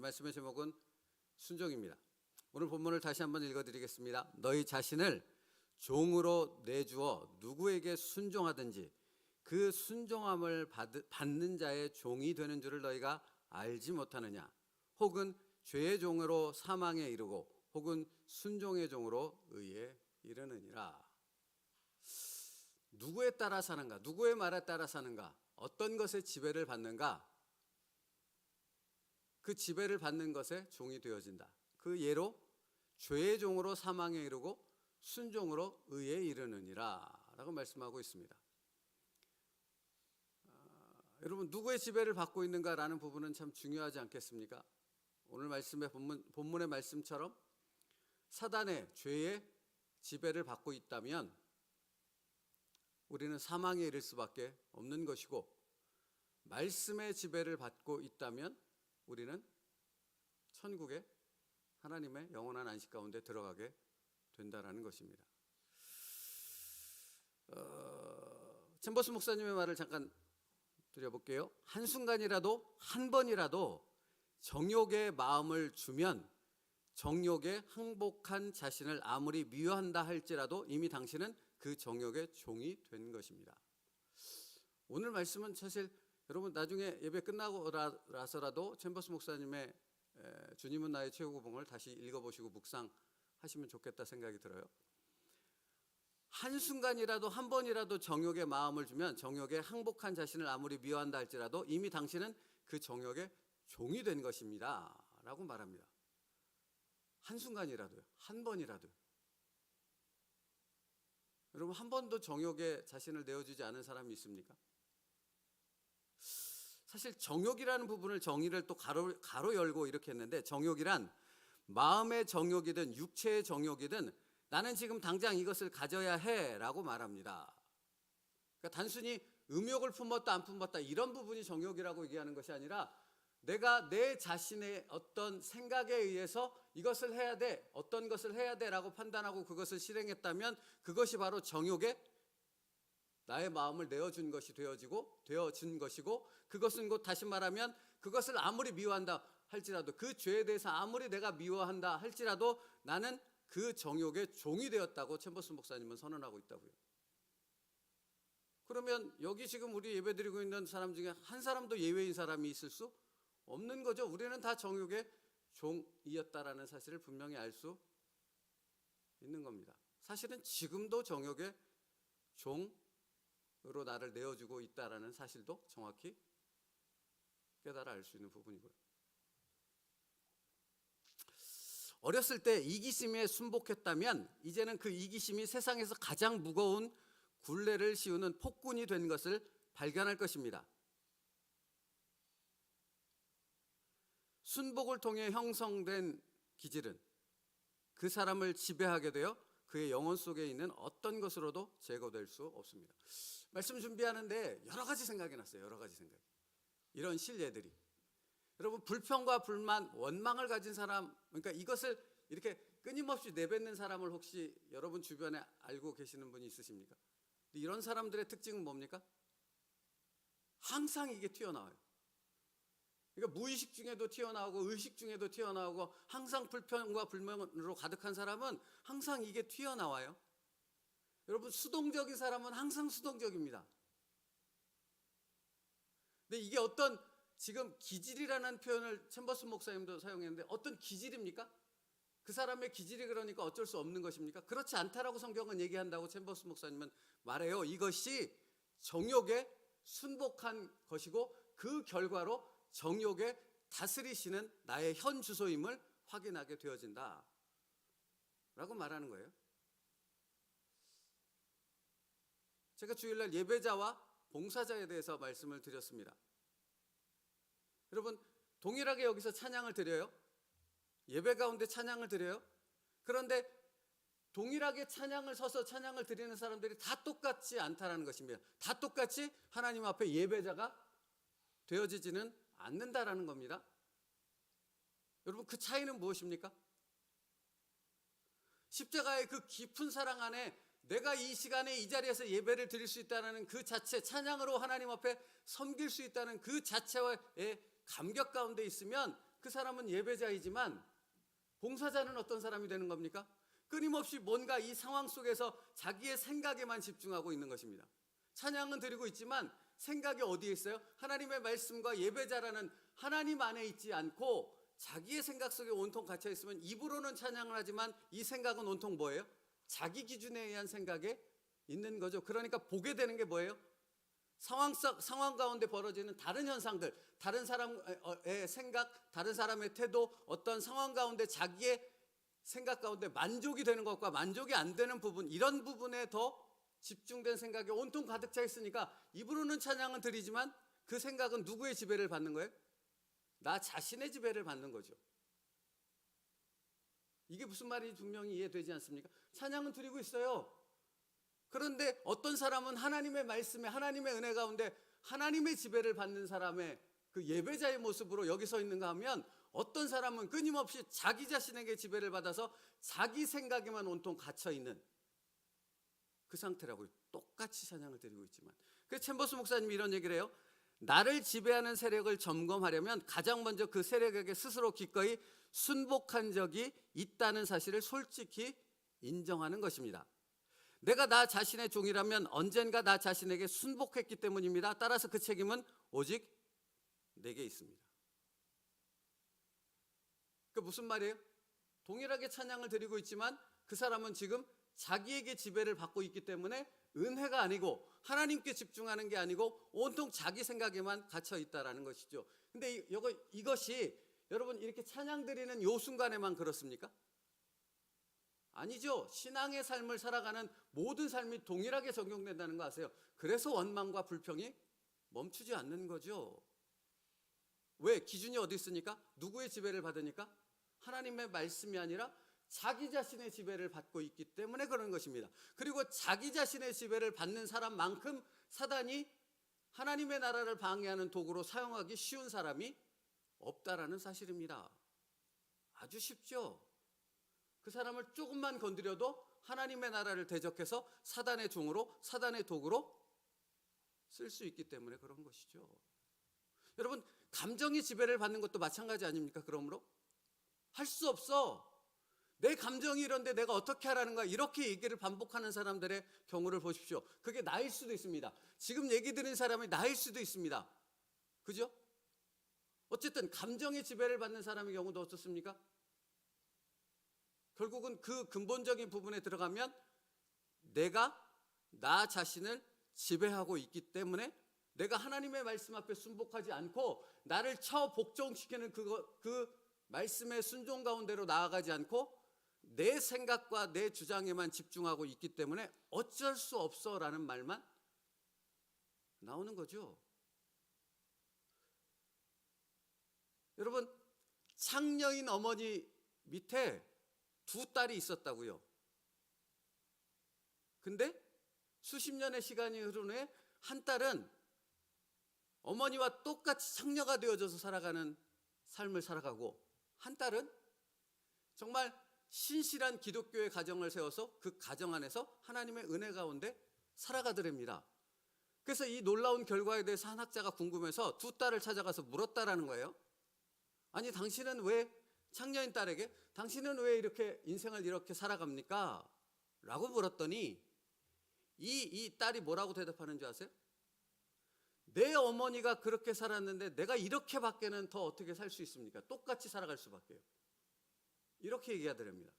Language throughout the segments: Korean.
말씀의 제목은 순종입니다. 오늘 본문을 다시 한번 읽어드리겠습니다. 너희 자신을 종으로 내주어 누구에게 순종하든지 그 순종함을 받는 자의 종이 되는 줄을 너희가 알지 못하느냐? 혹은 죄의 종으로 사망에 이르고 혹은 순종의 종으로 의에 이르느니라. 누구에 따라 사는가? 누구의 말에 따라 사는가? 어떤 것에 지배를 받는가? 그 지배를 받는 것에 종이 되어진다. 그 예로 죄의 종으로 사망에 이르고 순종으로 의에 이르느니라 라고 말씀하고 있습니다. 여러분, 누구의 지배를 받고 있는가라는 부분은 참 중요하지 않겠습니까? 오늘 말씀의 본문의 말씀처럼 사단의 죄의 지배를 받고 있다면 우리는 사망에 이를 수밖에 없는 것이고, 말씀의 지배를 받고 있다면 우리는 천국에 하나님의 영원한 안식 가운데 들어가게 된다라는 것입니다. 챔버스 목사님의 말을 잠깐 드려볼게요. 한순간이라도 한 번이라도 정욕의 마음을 주면 정욕에 항복한 자신을 아무리 미워한다 할지라도 이미 당신은 그 정욕의 종이 된 것입니다. 오늘 말씀은 사실 여러분 나중에 예배 끝나고 나서라도 챔버스 목사님의 주님은 나의 최고봉을 다시 읽어보시고 묵상하시면 좋겠다 생각이 들어요. 한순간이라도 한 번이라도 정욕의 마음을 주면 정욕에 항복한 자신을 아무리 미워한다 할지라도 이미 당신은 그 정욕의 종이 된 것입니다 라고 말합니다. 한순간이라도요, 한 번이라도요. 여러분, 한 번도 정욕에 자신을 내어주지 않은 사람이 있습니까? 사실 정욕이라는 부분을 정의를 또 가로 열고 이렇게 했는데, 정욕이란 마음의 정욕이든 육체의 정욕이든 나는 지금 당장 이것을 가져야 해 라고 말합니다. 그러니까 단순히 음욕을 품었다 안 품었다 이런 부분이 정욕이라고 얘기하는 것이 아니라 내가 내 자신의 어떤 생각에 의해서 이것을 해야 돼, 어떤 것을 해야 돼 라고 판단하고 그것을 실행했다면 그것이 바로 정욕에 나의 마음을 내어준 것이 되어진 것이고, 그것은 곧 다시 말하면 그것을 아무리 미워한다 할지라도, 그 죄에 대해서 아무리 내가 미워한다 할지라도 나는 그 정욕의 종이 되었다고 챔버스 목사님은 선언하고 있다고요. 그러면 여기 지금 우리 예배드리고 있는 사람 중에 한 사람도 예외인 사람이 있을 수 없는 거죠. 우리는 다 정욕의 종이었다라는 사실을 분명히 알 수 있는 겁니다. 사실은 지금도 정욕의 종으로 나를 내어주고 있다라는 사실도 정확히 깨달아 알 수 있는 부분이고요. 어렸을 때 이기심에 순복했다면 이제는 그 이기심이 세상에서 가장 무거운 굴레를 씌우는 폭군이 된 것을 발견할 것입니다. 순복을 통해 형성된 기질은 그 사람을 지배하게 되어 그의 영혼 속에 있는 어떤 것으로도 제거될 수 없습니다. 말씀 준비하는데 여러 가지 생각이 났어요. 여러 가지 생각이. 이런 실예들이. 여러분, 불평과 불만, 원망을 가진 사람, 그러니까 이것을 이렇게 끊임없이 내뱉는 사람을 혹시 여러분 주변에 알고 계시는 분이 있으십니까? 이런 사람들의 특징은 뭡니까? 항상 이게 튀어나와요. 그러니까 무의식 중에도 튀어나오고 의식 중에도 튀어나오고, 항상 불평과 불만으로 가득한 사람은 항상 이게 튀어나와요. 여러분, 수동적인 사람은 항상 수동적입니다. 근데 이게 어떤 지금 기질이라는 표현을 챔버스 목사님도 사용했는데 어떤 기질입니까? 그 사람의 기질이 그러니까 어쩔 수 없는 것입니까? 그렇지 않다라고 성경은 얘기한다고 챔버스 목사님은 말해요. 이것이 정욕에 순복한 것이고 그 결과로 정욕에 다스리시는 나의 현 주소임을 확인하게 되어진다 라고 말하는 거예요. 제가 주일날 예배자와 봉사자에 대해서 말씀을 드렸습니다. 여러분, 동일하게 여기서 찬양을 드려요. 예배 가운데 찬양을 드려요. 그런데 동일하게 찬양을 서서 찬양을 드리는 사람들이 다 똑같지 않다라는 것입니다. 다 똑같이 하나님 앞에 예배자가 되어지지는 않는다라는 겁니다. 여러분, 그 차이는 무엇입니까? 십자가의 그 깊은 사랑 안에 내가 이 시간에 이 자리에서 예배를 드릴 수 있다는 그 자체, 찬양으로 하나님 앞에 섬길 수 있다는 그 자체의 감격 가운데 있으면 그 사람은 예배자이지만 봉사자는 어떤 사람이 되는 겁니까? 끊임없이 뭔가 이 상황 속에서 자기의 생각에만 집중하고 있는 것입니다. 찬양은 드리고 있지만 생각이 어디에 있어요? 하나님의 말씀과 예배자라는 하나님 안에 있지 않고 자기의 생각 속에 온통 갇혀 있으면 입으로는 찬양을 하지만 이 생각은 온통 뭐예요? 자기 기준에 의한 생각에 있는 거죠. 그러니까 보게 되는 게 뭐예요? 상황 가운데 벌어지는 다른 현상들, 다른 사람의 생각, 다른 사람의 태도, 어떤 상황 가운데 자기의 생각 가운데 만족이 되는 것과 만족이 안 되는 부분, 이런 부분에 더 집중된 생각이 온통 가득 차 있으니까 입으로는 찬양은 드리지만 그 생각은 누구의 지배를 받는 거예요? 나 자신의 지배를 받는 거죠. 이게 무슨 말인지 분명히 이해되지 않습니까? 찬양은 드리고 있어요. 그런데 어떤 사람은 하나님의 말씀에, 하나님의 은혜 가운데 하나님의 지배를 받는 사람의 그 예배자의 모습으로 여기 서 있는가 하면, 어떤 사람은 끊임없이 자기 자신에게 지배를 받아서 자기 생각에만 온통 갇혀있는 그 상태라고요. 똑같이 찬양을 드리고 있지만. 그래서 챔버스 목사님이 이런 얘기를 해요. 나를 지배하는 세력을 점검하려면 가장 먼저 그 세력에게 스스로 기꺼이 순복한 적이 있다는 사실을 솔직히 인정하는 것입니다. 내가 나 자신의 종이라면 언젠가 나 자신에게 순복했기 때문입니다. 따라서 그 책임은 오직 내게 있습니다. 그 무슨 말이에요? 동일하게 찬양을 드리고 있지만 그 사람은 지금 자기에게 지배를 받고 있기 때문에 은혜가 아니고 하나님께 집중하는 게 아니고 온통 자기 생각에만 갇혀 있다라는 것이죠. 근데 이것이 여러분 이렇게 찬양 드리는 요 순간에만 그렇습니까? 아니죠. 신앙의 삶을 살아가는 모든 삶이 동일하게 적용된다는 거 아세요? 그래서 원망과 불평이 멈추지 않는 거죠. 왜? 기준이 어디 있으니까? 누구의 지배를 받으니까? 하나님의 말씀이 아니라 자기 자신의 지배를 받고 있기 때문에 그런 것입니다. 그리고 자기 자신의 지배를 받는 사람만큼 사단이 하나님의 나라를 방해하는 도구로 사용하기 쉬운 사람이 없다라는 사실입니다. 아주 쉽죠. 그 사람을 조금만 건드려도 하나님의 나라를 대적해서 사단의 종으로, 사단의 도구로 쓸 수 있기 때문에 그런 것이죠. 여러분, 감정이 지배를 받는 것도 마찬가지 아닙니까? 그러므로 할 수 없어. 내 감정이 이런데 내가 어떻게 하라는 거야? 이렇게 얘기를 반복하는 사람들의 경우를 보십시오. 그게 나일 수도 있습니다. 지금 얘기 드린 사람이 나일 수도 있습니다. 그죠? 어쨌든 감정의 지배를 받는 사람의 경우도 어떻습니까? 결국은 그 근본적인 부분에 들어가면 내가 나 자신을 지배하고 있기 때문에 내가 하나님의 말씀 앞에 순복하지 않고 나를 복종시키는 그 말씀의 순종 가운데로 나아가지 않고 내 생각과 내 주장에만 집중하고 있기 때문에 어쩔 수 없어라는 말만 나오는 거죠. 여러분, 창녀인 어머니 밑에 두 딸이 있었다고요. 근데 수십 년의 시간이 흐른 후에 한 딸은 어머니와 똑같이 창녀가 되어져서 살아가는 삶을 살아가고, 한 딸은 정말 신실한 기독교의 가정을 세워서 그 가정 안에서 하나님의 은혜 가운데 살아가더랍니다. 그래서 이 놀라운 결과에 대해서 한 학자가 궁금해서 두 딸을 찾아가서 물었다라는 거예요. 아니, 당신은 왜 창녀인 딸에게 당신은 왜 이렇게 인생을 이렇게 살아갑니까? 라고 물었더니 이 딸이 뭐라고 대답하는 줄 아세요? 내 어머니가 그렇게 살았는데 내가 이렇게밖에는 더 어떻게 살 수 있습니까? 똑같이 살아갈 수밖에요. 이렇게 얘기하더랍니다.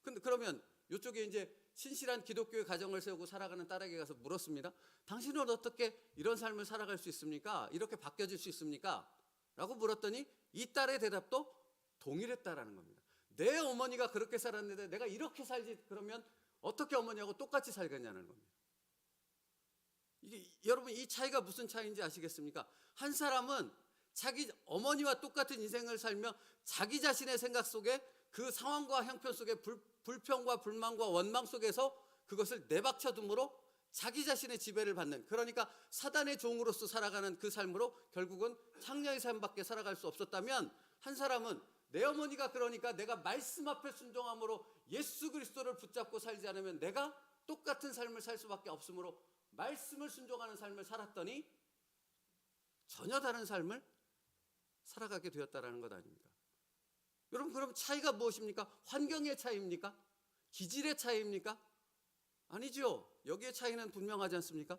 근데 그러면 이쪽에 이제 신실한 기독교의 가정을 세우고 살아가는 딸에게 가서 물었습니다. 당신은 어떻게 이런 삶을 살아갈 수 있습니까? 이렇게 바뀌어질 수 있습니까? 라고 물었더니 이 딸의 대답도 동일했다라는 겁니다. 내 어머니가 그렇게 살았는데 내가 이렇게 살지, 그러면 어떻게 어머니하고 똑같이 살겠냐는 겁니다. 이게 여러분, 이 차이가 무슨 차이인지 아시겠습니까? 한 사람은 자기 어머니와 똑같은 인생을 살며 자기 자신의 생각 속에 그 상황과 형편 속에 불평과 불만과 원망 속에서 그것을 내박쳐 둠으로 자기 자신의 지배를 받는, 그러니까 사단의 종으로서 살아가는 그 삶으로 결국은 창녀의 삶밖에 살아갈 수 없었다면, 한 사람은 내 어머니가 그러니까 내가 말씀 앞에 순종함으로 예수 그리스도를 붙잡고 살지 않으면 내가 똑같은 삶을 살 수밖에 없으므로 말씀을 순종하는 삶을 살았더니 전혀 다른 삶을 살아가게 되었다라는 것 아닙니까? 여러분, 그럼 차이가 무엇입니까? 환경의 차이입니까? 기질의 차이입니까? 아니죠. 여기에 차이는 분명하지 않습니까?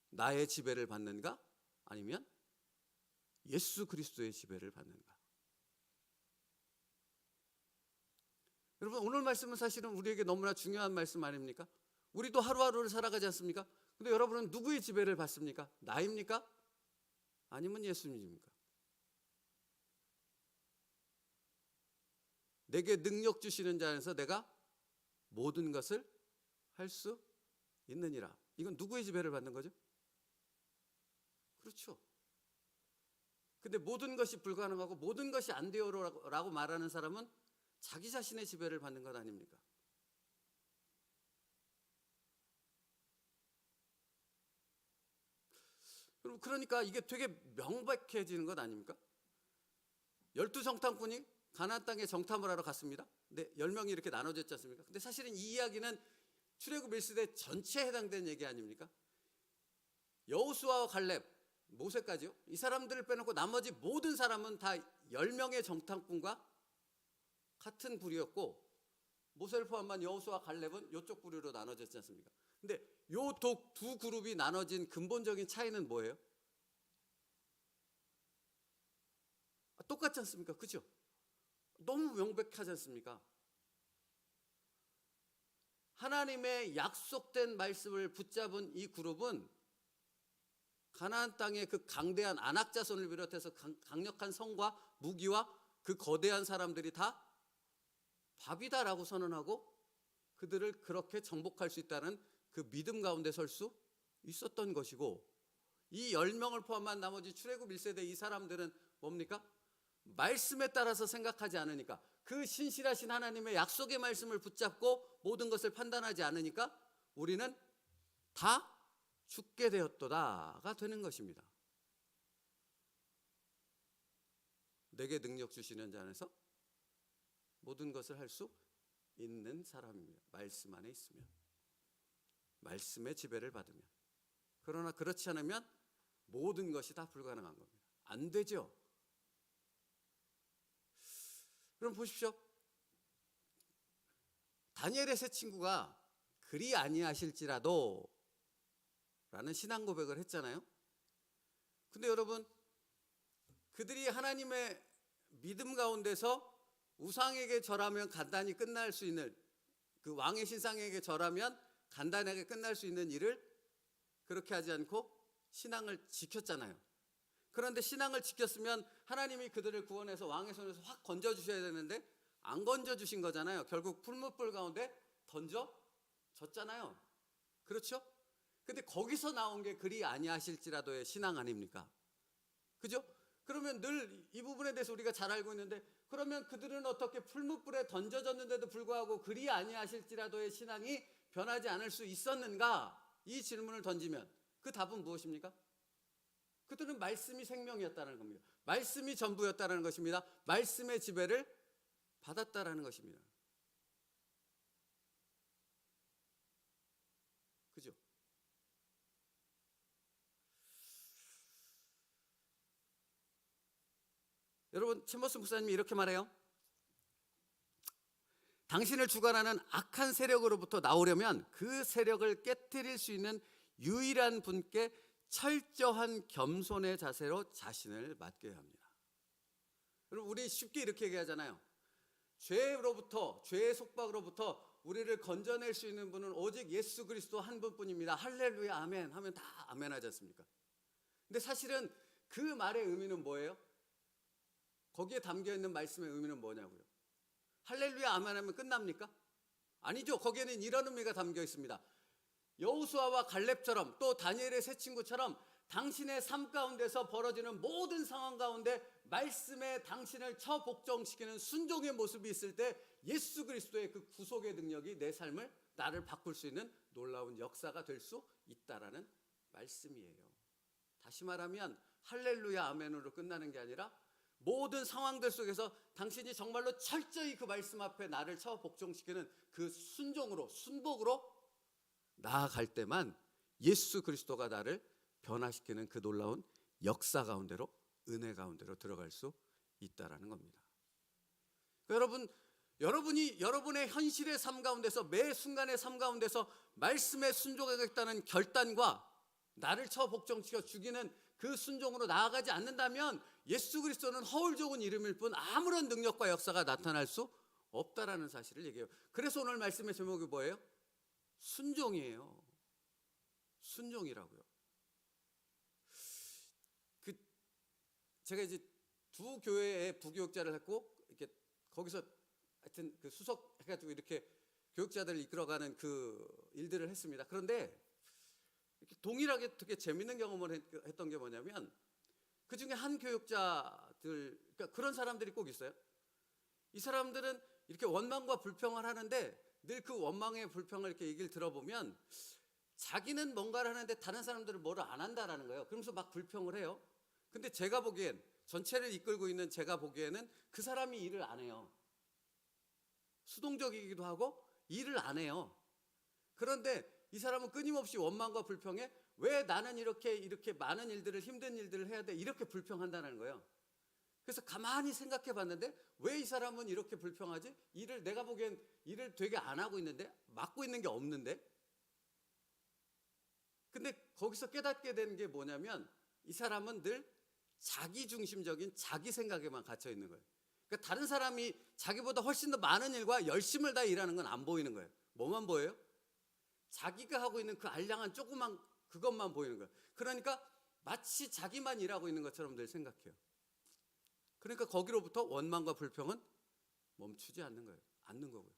나의 지배를 받는가? 아니면 예수 그리스도의 지배를 받는가? 여러분, 오늘 말씀은 사실은 우리에게 너무나 중요한 말씀 아닙니까? 우리도 하루하루를 살아가지 않습니까? 근데 여러분은 누구의 지배를 받습니까? 나입니까? 아니면 예수님입니까? 내게 능력 주시는 자 안에서 내가 모든 것을 할 수 있느니라. 이건 누구의 지배를 받는 거죠? 그렇죠. 근데 모든 것이 불가능하고 모든 것이 안 돼요라고 말하는 사람은 자기 자신의 지배를 받는 것 아닙니까? 여러분, 그러니까 이게 되게 명백해지는 것 아닙니까? 12정탐꾼이 가나안 땅에 정탐을 하러 갔습니다. 근데 10명이 이렇게 나눠졌지 않습니까? 근데 사실은 이 이야기는 출애굽 1세대 전체에 해당되는 얘기 아닙니까? 여호수아와 갈렙, 모세까지요. 이 사람들을 빼놓고 나머지 모든 사람은 다 10명의 정탐꾼과 같은 부류였고, 모세를 포함한 여호수아와 갈렙은 이쪽 부류로 나눠졌지 않습니까? 근데 요 두 그룹이 나눠진 근본적인 차이는 뭐예요? 똑같지 않습니까? 그죠? 너무 명백하지 않습니까? 하나님의 약속된 말씀을 붙잡은 이 그룹은 가나안 땅의 그 강대한 아낙 자손을 비롯해서 강력한 성과 무기와 그 거대한 사람들이 다 밥이다라고 선언하고 그들을 그렇게 정복할 수 있다는 그 믿음 가운데 설 수 있었던 것이고, 이 10명을 포함한 나머지 출애굽 1세대 이 사람들은 뭡니까? 말씀에 따라서 생각하지 않으니까, 그 신실하신 하나님의 약속의 말씀을 붙잡고 모든 것을 판단하지 않으니까 우리는 다 죽게 되었도다가 되는 것입니다. 내게 능력 주시는 자 안에서 모든 것을 할 수 있는 사람입니다. 말씀 안에 있으면, 말씀의 지배를 받으면. 그러나 그렇지 않으면 모든 것이 다 불가능한 겁니다. 안 되죠. 그럼 보십시오. 다니엘의 세 친구가 그리 아니하실지라도 라는 신앙 고백을 했잖아요. 근데 여러분, 그들이 하나님의 믿음 가운데서 우상에게 절하면 간단히 끝날 수 있는, 그 왕의 신상에게 절하면 간단하게 끝날 수 있는 일을 그렇게 하지 않고 신앙을 지켰잖아요. 그런데 신앙을 지켰으면 하나님이 그들을 구원해서 왕의 손에서 확 건져주셔야 되는데 안 건져주신 거잖아요. 결국 풀무불 가운데 던져졌잖아요. 그렇죠? 근데 거기서 나온 게 그리 아니하실지라도의 신앙 아닙니까? 그죠? 그러면 늘 이 부분에 대해서 우리가 잘 알고 있는데, 그러면 그들은 어떻게 풀무불에 던져졌는데도 불구하고 그리 아니하실지라도의 신앙이 변하지 않을 수 있었는가? 이 질문을 던지면 그 답은 무엇입니까? 그들은 말씀이 생명이었다는 겁니다. 말씀이 전부였다는 것입니다. 말씀의 지배를 받았다는 것입니다. 그죠? 여러분, 챔버스 목사님이 이렇게 말해요. 당신을 주관하는 악한 세력으로부터 나오려면 그 세력을 깨뜨릴 수 있는 유일한 분께 철저한 겸손의 자세로 자신을 맡겨야 합니다. 여러분, 우리 쉽게 이렇게 얘기하잖아요. 죄로부터, 죄의 속박으로부터 우리를 건져낼 수 있는 분은 오직 예수 그리스도 한 분뿐입니다. 할렐루야 아멘 하면 다 아멘 하지 않습니까? 근데 사실은 그 말의 의미는 뭐예요? 거기에 담겨있는 말씀의 의미는 뭐냐고요? 할렐루야 아멘 하면 끝납니까? 아니죠. 거기에는 이런 의미가 담겨 있습니다. 여호수아와 갈렙처럼, 또 다니엘의 세 친구처럼 당신의 삶 가운데서 벌어지는 모든 상황 가운데 말씀에 당신을 처복종시키는 순종의 모습이 있을 때 예수 그리스도의 그 구속의 능력이 내 삶을, 나를 바꿀 수 있는 놀라운 역사가 될 수 있다라는 말씀이에요. 다시 말하면 할렐루야 아멘으로 끝나는 게 아니라 모든 상황들 속에서 당신이 정말로 철저히 그 말씀 앞에 나를 처복종시키는 그 순종으로, 순복으로 나아갈 때만 예수 그리스도가 나를 변화시키는 그 놀라운 역사 가운데로 은혜 가운데로 들어갈 수 있다라는 겁니다. 여러분, 여러분이 여러분의 현실의 삶 가운데서 매 순간의 삶 가운데서 말씀에 순종하겠다는 결단과 나를 쳐 복종시켜 죽이는 그 순종으로 나아가지 않는다면 예수 그리스도는 허울 좋은 이름일 뿐 아무런 능력과 역사가 나타날 수 없다라는 사실을 얘기해요. 그래서 오늘 말씀의 제목이 뭐예요? 순종이에요. 순종이라고요. 제가 이제 두 교회의 부교육자를 했고 이렇게 거기서 하여튼 그 수석 해가지고 이렇게 교육자들을 이끌어가는 그 일들을 했습니다. 그런데 이렇게 동일하게 되게 재밌는 경험을 했던 게 뭐냐면 그 중에 한 교육자들, 그러니까 그런 사람들이 꼭 있어요. 이 사람들은 이렇게 원망과 불평을 하는데 늘 그 원망의 불평을 이렇게 얘기를 들어보면 자기는 뭔가를 하는데 다른 사람들은 뭐를 안 한다라는 거예요. 그러면서 막 불평을 해요. 근데 제가 보기엔, 전체를 이끌고 있는 제가 보기에는 그 사람이 일을 안 해요. 수동적이기도 하고 일을 안 해요. 그런데 이 사람은 끊임없이 원망과 불평에 왜 나는 이렇게 많은 일들을, 힘든 일들을 해야 돼, 이렇게 불평한다는 거예요. 그래서 가만히 생각해 봤는데 왜 이 사람은 이렇게 불평하지? 내가 보기엔 일을 되게 안 하고 있는데, 맡고 있는 게 없는데. 근데 거기서 깨닫게 되는 게 뭐냐면 이 사람은 늘 자기중심적인 자기 생각에만 갇혀 있는 거예요. 그러니까 다른 사람이 자기보다 훨씬 더 많은 일과 열심을 다 일하는 건 안 보이는 거예요. 뭐만 보여요? 자기가 하고 있는 그 알량한 조그만 그것만 보이는 거예요. 그러니까 마치 자기만 일하고 있는 것처럼 늘 생각해요. 그러니까 거기로부터 원망과 불평은 멈추지 않는 거예요. 않는 거고요.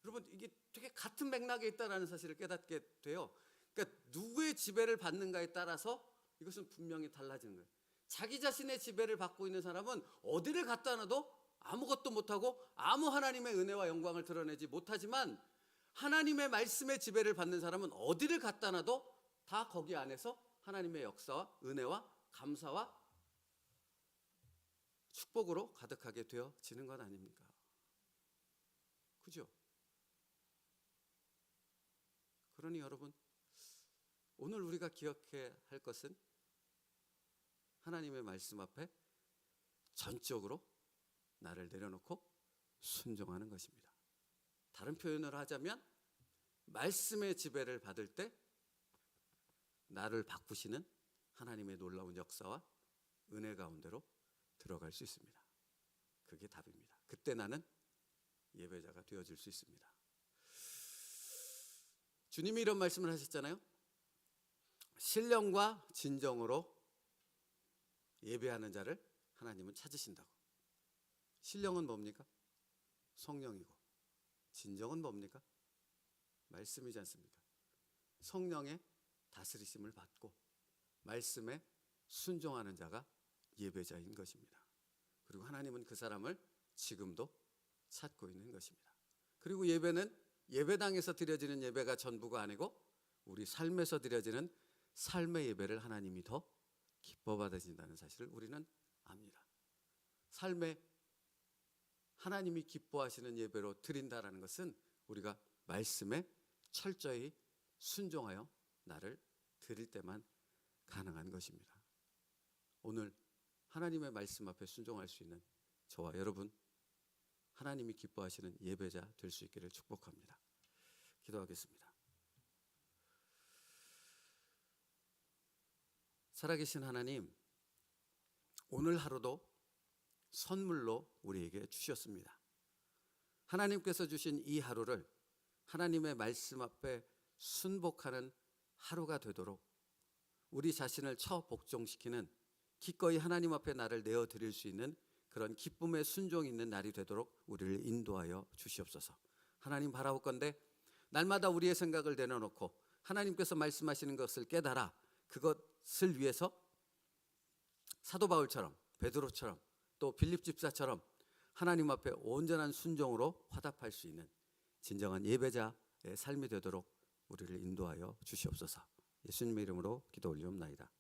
여러분, 이게 되게 같은 맥락에 있다는 사실을 깨닫게 돼요. 그러니까 누구의 지배를 받는가에 따라서 이것은 분명히 달라지는 거예요. 자기 자신의 지배를 받고 있는 사람은 어디를 갖다 놔도 아무것도 못하고 아무 하나님의 은혜와 영광을 드러내지 못하지만, 하나님의 말씀의 지배를 받는 사람은 어디를 갖다 놔도 다 거기 안에서 하나님의 역사와 은혜와 감사와 축복으로 가득하게 되어지는 것 아닙니까? 그죠? 그러니 여러분, 오늘 우리가 기억해야 할 것은 하나님의 말씀 앞에 전적으로 나를 내려놓고 순종하는 것입니다. 다른 표현을 하자면 말씀의 지배를 받을 때 나를 바꾸시는 하나님의 놀라운 역사와 은혜 가운데로 들어갈 수 있습니다. 그게 답입니다. 그때 나는 예배자가 되어질 수 있습니다. 주님이 이런 말씀을 하셨잖아요. 신령과 진정으로 예배하는 자를 하나님은 찾으신다고. 신령은 뭡니까? 성령이고, 진정은 뭡니까? 말씀이지 않습니까? 성령의 다스리심을 받고 말씀에 순종하는 자가 예배자인 것입니다. 그리고 하나님은 그 사람을 지금도 찾고 있는 것입니다. 그리고 예배는 예배당에서 드려지는 예배가 전부가 아니고 우리 삶에서 드려지는 삶의 예배를 하나님이 더 기뻐 받으신다는 사실을 우리는 압니다. 삶에 하나님이 기뻐하시는 예배로 드린다라는 것은 우리가 말씀에 철저히 순종하여 나를 드릴 때만 가능한 것입니다. 오늘 하나님의 말씀 앞에 순종할 수 있는 저와 여러분, 하나님이 기뻐하시는 예배자 될 수 있기를 축복합니다. 기도하겠습니다. 살아계신 하나님, 오늘 하루도 선물로 우리에게 주셨습니다. 하나님께서 주신 이 하루를 하나님의 말씀 앞에 순복하는 하루가 되도록 우리 자신을 처 복종시키는, 기꺼이 하나님 앞에 나를 내어드릴 수 있는 그런 기쁨의 순종이 있는 날이 되도록 우리를 인도하여 주시옵소서. 하나님 바라옵건대 날마다 우리의 생각을 내려놓고 하나님께서 말씀하시는 것을 깨달아 그것을 위해서 사도 바울처럼, 베드로처럼, 또 빌립 집사처럼 하나님 앞에 온전한 순종으로 화답할 수 있는 진정한 예배자의 삶이 되도록 우리를 인도하여 주시옵소서. 예수님의 이름으로 기도 올리옵나이다.